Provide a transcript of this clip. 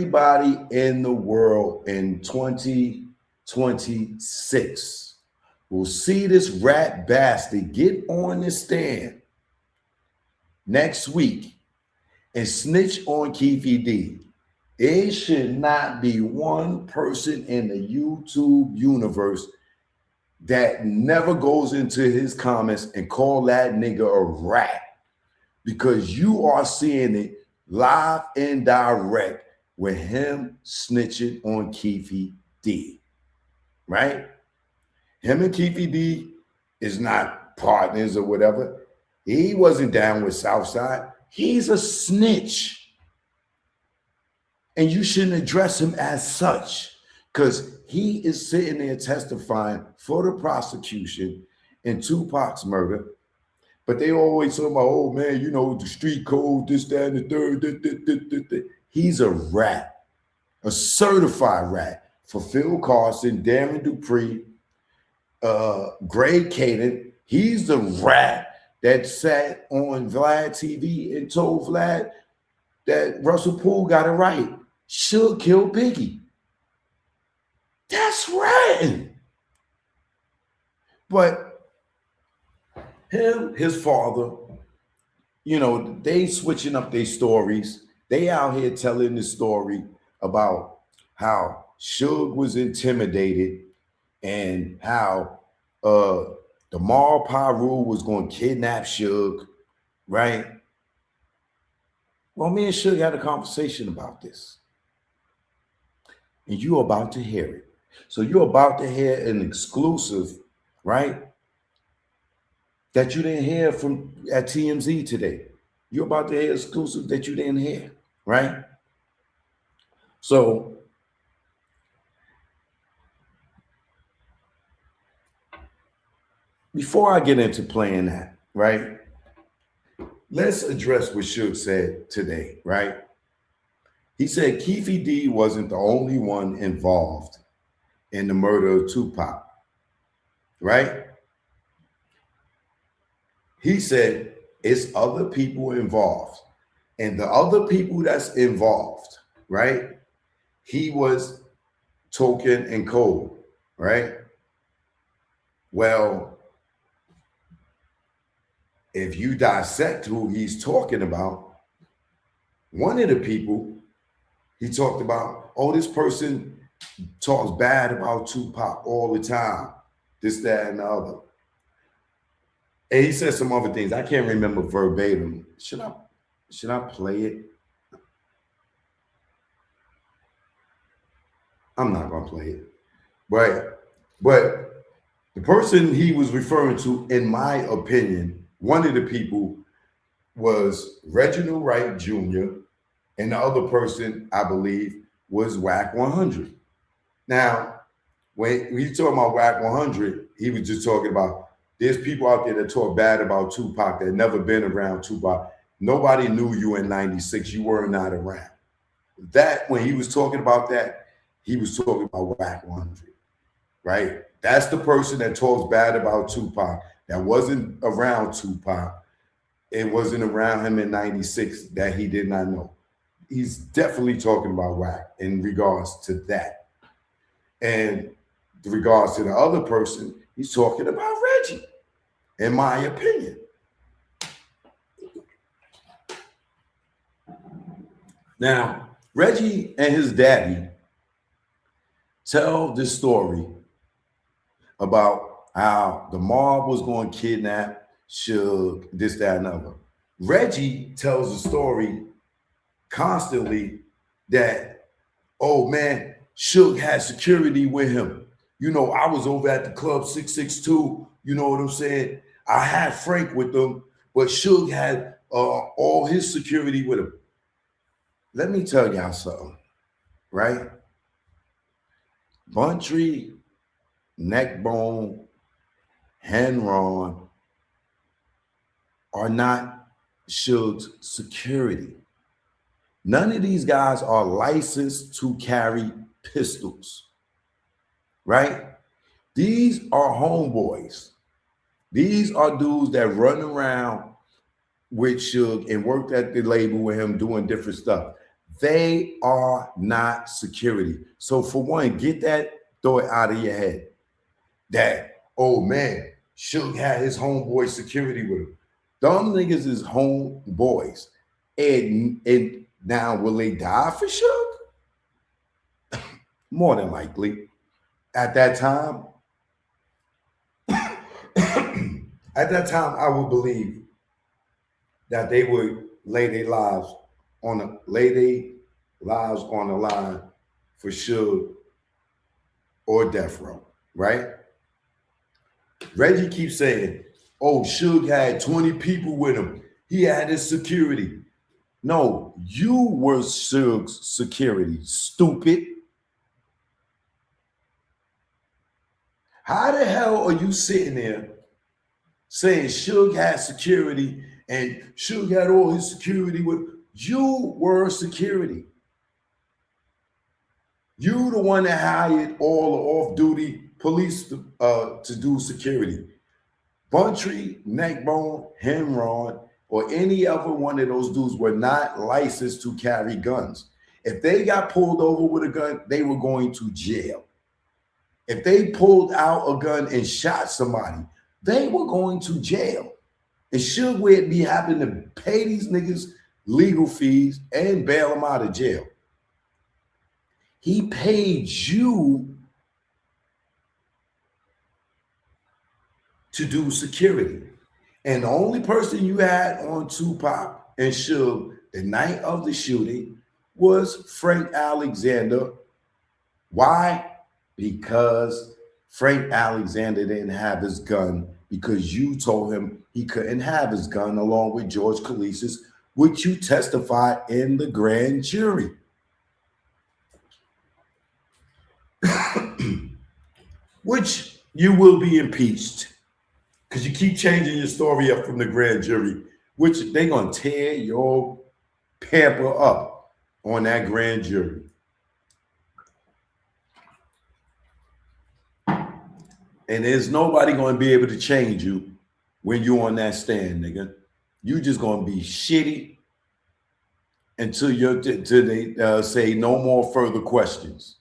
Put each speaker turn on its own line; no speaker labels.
Everybody in the world in 2026 will see this rat bastard get on the stand next week and snitch on Keefy D. It should not be one person in the YouTube universe that never goes into his comments and call that nigga a rat, because you are seeing it live and direct with him snitching on Keefy D, right? Him and Keefy D is not partners or whatever. He wasn't down with Southside. He's a snitch. And you shouldn't address him as such, because he is sitting there testifying for the prosecution in Tupac's murder. But they always talk about, oh man, you know, the street code, this, that, and the third. He's a rat, a certified rat for Phil Carson, Darren Dupree, Greg Caden. He's the rat that sat on Vlad TV and told Vlad that Russell Poole got it right. Should kill Biggie. That's ratting. But him, his father, you know, they switching up their stories. They out here telling the story about how Suge was intimidated and how Demar Piru was going to kidnap Suge, right? Well, me and Suge had a conversation about this. And you're about to hear it. So you're about to hear an exclusive, right? That you didn't hear from at TMZ today. You're about to hear exclusive that you didn't hear, right? So before I get into playing that, right? Let's address what Suge said today, right? He said Keefy D wasn't the only one involved in the murder of Tupac, right? He said it's other people involved. And the other people that's involved, right? He was Token and Cole, right? Well, if you dissect who he's talking about, one of the people he talked about, oh, this person talks bad about Tupac all the time, this, that, and the other. And he said some other things. I can't remember verbatim. Should I play it? I'm not gonna play it. But the person he was referring to, in my opinion, one of the people was Reginald Wright Jr., and the other person, I believe, was Whack 100. Now, when he's talking about Whack 100, he was just talking about there's people out there that talk bad about Tupac that never been around Tupac. Nobody knew you in 96. You were not around. That, when he was talking about that, he was talking about Whack 100, right? That's the person that talks bad about Tupac that wasn't around Tupac. It wasn't around him in 96 that he did not know. He's definitely talking about Whack in regards to that. And in regards to the other person, he's talking about Reggie, in my opinion. Now, Reggie and his daddy tell this story about how the mob was going to kidnap Suge, this, that, and other. Reggie tells the story constantly that, oh man, Suge had security with him. You know, I was over at the club 662. You know what I'm saying? I had Frank with them, but Suge had all his security with him. Let me tell y'all something, right? Buntry, Neckbone, Henron are not Suge's security. None of these guys are licensed to carry pistols, right? These are homeboys. These are dudes that run around with Suge and worked at the label with him doing different stuff. They are not security. So for one, get that thought out of your head that, oh man, Suge had his homeboy security with him. Them niggas is homeboys. And now will they die for Suge? More than likely. At that time, I would believe that they would lay their lives on the line for Suge or death row, right? Reggie keeps saying, oh, Suge had 20 people with him. He had his security. No, you were Suge's security, stupid. How the hell are you sitting there saying Suge had security and Suge had all his security with you? Were security. You the one that hired all the off-duty police to do security. Buntry, Neckbone, Henron, or any other one of those dudes were not licensed to carry guns. If they got pulled over with a gun, they were going to jail. If they pulled out a gun and shot somebody, they were going to jail. And Suge would be having to pay these niggas legal fees and bail them out of jail. He paid you to do security. And the only person you had on Tupac and Suge the night of the shooting was Frank Alexander. Why? Because Frank Alexander didn't have his gun because you told him he couldn't have his gun along with George Kalisis, which you testified in the grand jury. Which you will be impeached because you keep changing your story up from the grand jury, which they're going to tear your pamper up on that grand jury. And there's nobody going to be able to change you when you're on that stand, nigga. You just going to be shitty until they say no more further questions.